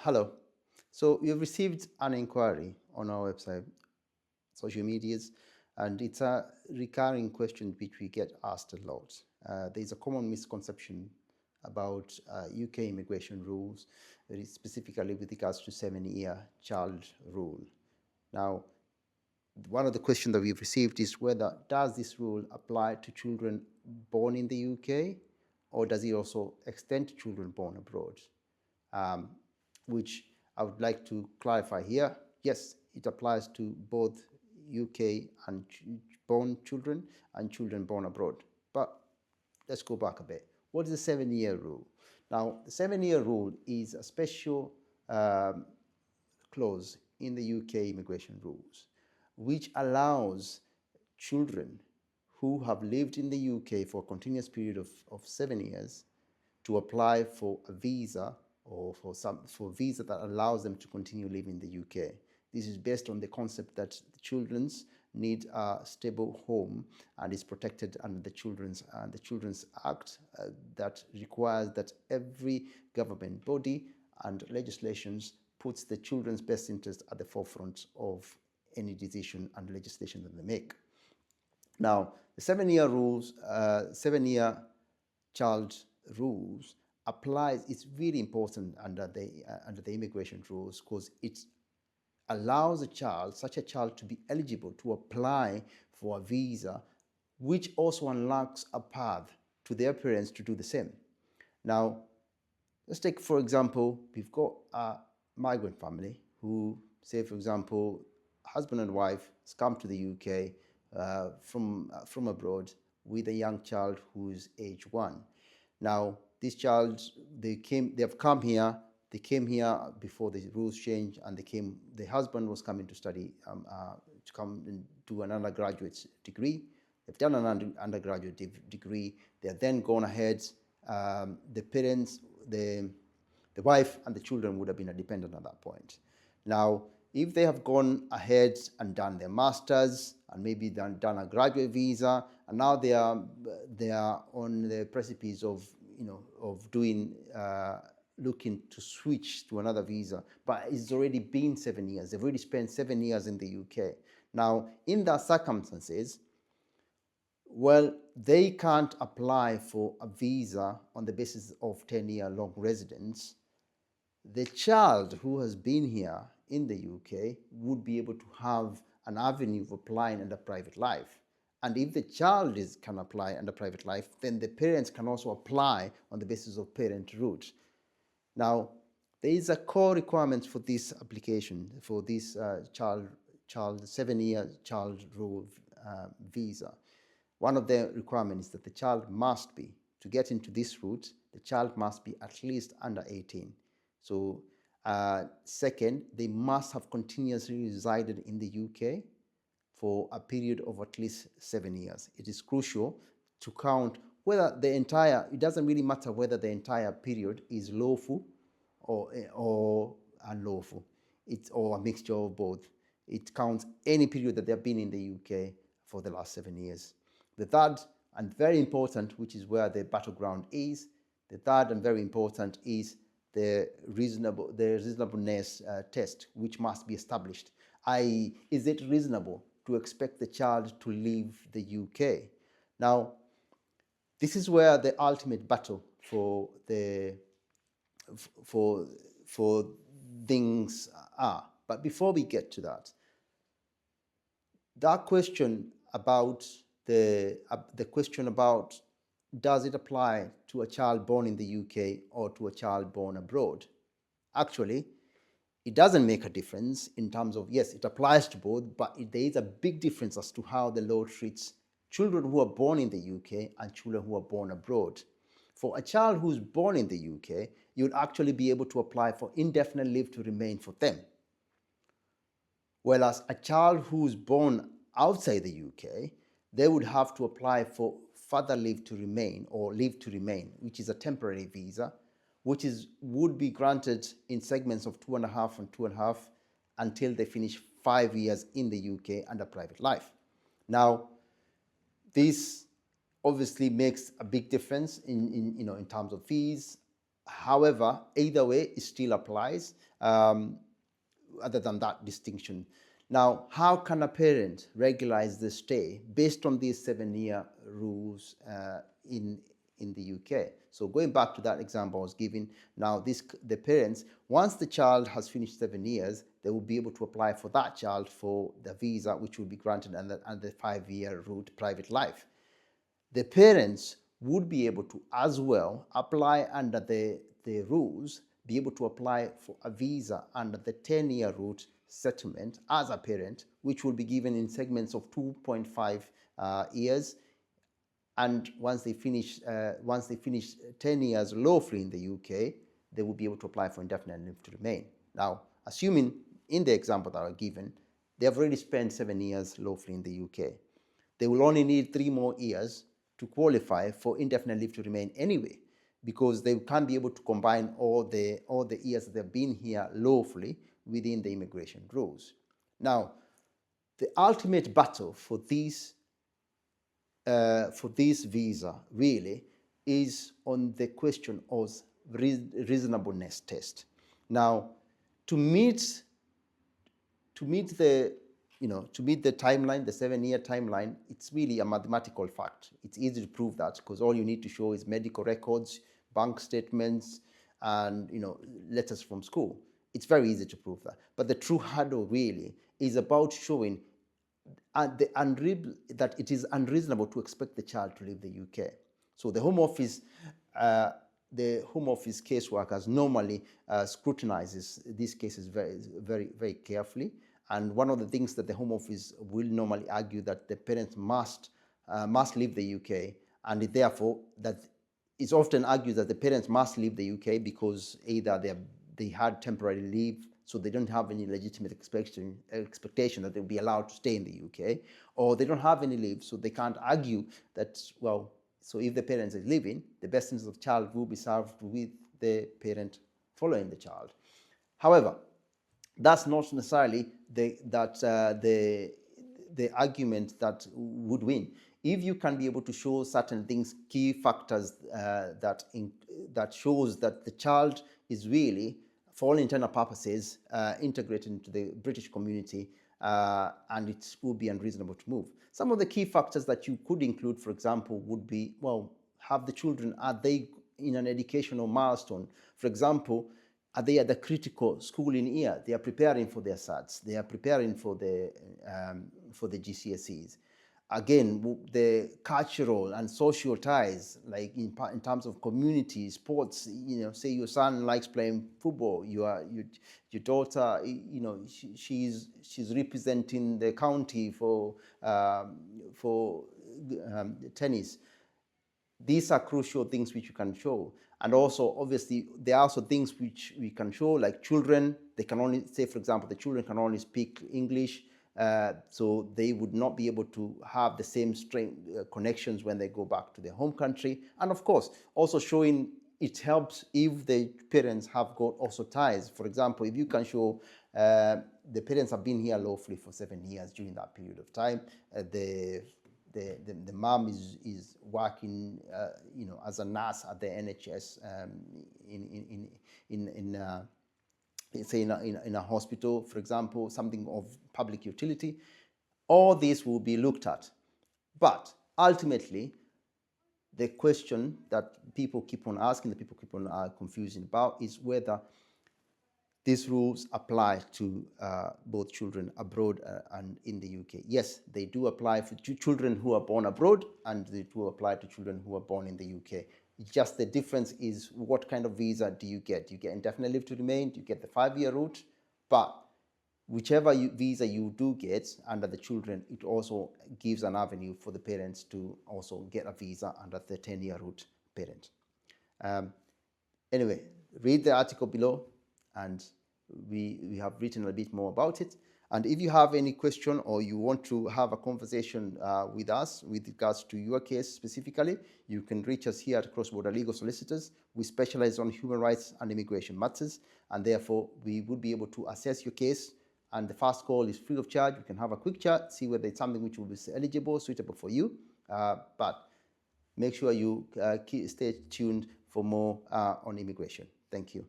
Hello. So you've received an inquiry on our website, social medias, and it's a recurring question which we get asked a lot. There's a common misconception about UK immigration rules, very specifically with regards to 7-year child rule. Now, one of the questions that we've received is whether does this rule apply to children born in the UK, or does it also extend to children born abroad? Which I would like to clarify here. Yes, it applies to both UK and born children and children born abroad. But let's go back a bit. What is the 7-year rule? Now, the 7-year rule is a special clause in the UK immigration rules, which allows children who have lived in the UK for a continuous period of 7 years to apply for a visa or for a visa that allows them to continue living in the UK. This is based on the concept that the children's need a stable home and is protected under the Children's Act that requires that every government body and legislations puts the children's best interest at the forefront of any decision and legislation that they make. Now, the 7-year rules, 7-year child rules applies. It's really important under the immigration rules because it allows such a child to be eligible to apply for a visa, which also unlocks a path to their parents to do the same. Now, let's take, for example, we've got a migrant family who, say, for example, husband and wife has come to the UK from abroad with a young child who is age 1. Now, this child, they have come here. They came here before the rules changed, and the husband was coming to study, to come and do an undergraduate degree. They've done an undergraduate degree. They're then gone ahead. The parents, the wife and the children would have been dependent at that point. Now, if they have gone ahead and done their masters and maybe done a graduate visa, and now they are on the precipice of doing looking to switch to another visa, but it's already been 7 years. They've already spent 7 years in the UK. Now, in that circumstances, well, they can't apply for a visa on the basis of 10-year long residence. The child who has been here in the UK would be able to have an avenue of applying under private life. And if the child can apply under private life, then the parents can also apply on the basis of parent route. Now, there is a core requirement for this application, for this 7-year child rule visa. One of the requirements is that the child must be, to get into this route, the child must be at least under 18. So, second, they must have continuously resided in the UK for a period of at least 7 years. It is crucial to count whether it doesn't really matter whether the entire period is lawful or unlawful. Or a mixture of both. It counts any period that they've been in the UK for the last 7 years. The third and very important, which is where the battleground is, the third and very important is the reasonableness test, which must be established. I.e., is it reasonable to expect the child to leave the UK? Now, this is where the ultimate battle for things are. But before we get to that question about the question about does it apply to a child born in the UK or to a child born abroad? Actually, it doesn't make a difference in terms of, yes, it applies to both, but there is a big difference as to how the law treats children who are born in the UK and children who are born abroad. For a child who's born in the UK, you'd actually be able to apply for indefinite leave to remain for them. Whereas a child who's born outside the UK, they would have to apply for further leave to remain, or leave to remain, which is a temporary visa, which would be granted in segments of 2.5 and 2.5 until they finish 5 years in the UK under private life. Now, this obviously makes a big difference in terms of fees, However, either way, it still applies, other than that distinction. Now, how can a parent regularize the stay based on these 7-year rules in the UK? So going back to that example I was giving, now the parents, once the child has finished 7 years, they will be able to apply for that child for the visa, which will be granted under the 5-year route private life. The parents would be able to as well apply under the rules, be able to apply for a visa under the 10-year route settlement as a parent, which will be given in segments of 2.5 years. And once they finish 10 years lawfully in the UK, they will be able to apply for indefinite leave to remain. Now, assuming in the example that I given, they have already spent 7 years lawfully in the UK. They will only need 3 more years to qualify for indefinite leave to remain anyway, because they can't be able to combine all the years that they've been here lawfully within the immigration rules. Now, the ultimate battle for this visa really is on the question of reasonableness test. Now, to meet the timeline, the 7-year timeline, it's really a mathematical fact. It's easy to prove that because all you need to show is medical records, bank statements, and letters from school. It's very easy to prove that. But the true hurdle really is about showing that it is unreasonable to expect the child to leave the UK. So the Home Office caseworkers normally scrutinizes these cases very, very, very carefully. And one of the things that the Home Office will normally argue that the parents must leave the UK, and therefore that it's often argued that the parents must leave the UK because either they had temporary leave, so they don't have any legitimate expectation that they'll be allowed to stay in the UK, or they don't have any leave, so they can't argue that, well, so if the parents are leaving, the best interest of the child will be served with the parent following the child. However, that's not necessarily the argument that would win. If you can be able to show certain things, key factors that shows that the child is really, for all internal purposes, integrated into the British community, and it would be unreasonable to move. Some of the key factors that you could include, for example, would be, well, are they in an educational milestone? For example, are they at the critical schooling year? They are preparing for their SATs. They are preparing for the GCSEs. Again, the cultural and social ties, like in terms of community, sports, say your son likes playing football, your daughter, she's representing the county for tennis. These are crucial things which you can show. And also, obviously, there are also things which we can show, like children. They can only, say, for example, the children can only speak English, so they would not be able to have the same connections when they go back to their home country. And of course, also showing it helps if the parents have got also ties. For example, if you can show the parents have been here lawfully for 7 years during that period of time, the mom is working, as a nurse at the NHS in a hospital, for example, something of public utility. All this will be looked at. But ultimately, the question that people keep on asking, that people keep on confusing about, is whether these rules apply to both children abroad and in the UK. Yes, they do apply for children who are born abroad, and they do apply to children who are born in the UK. Just the difference is what kind of visa do you get? Do you get indefinite leave to remain? Do you get the 5-year route? But whichever visa you do get under the children, it also gives an avenue for the parents to also get a visa under the 10-year route parent. Anyway, read the article below, and we have written a bit more about it. And if you have any question or you want to have a conversation with us with regards to your case specifically, you can reach us here at Cross Border Legal Solicitors. We specialize on human rights and immigration matters, and therefore we would be able to assess your case. And the first call is free of charge. We can have a quick chat, see whether it's something which will be eligible, suitable for you. But make sure you stay tuned for more on immigration. Thank you.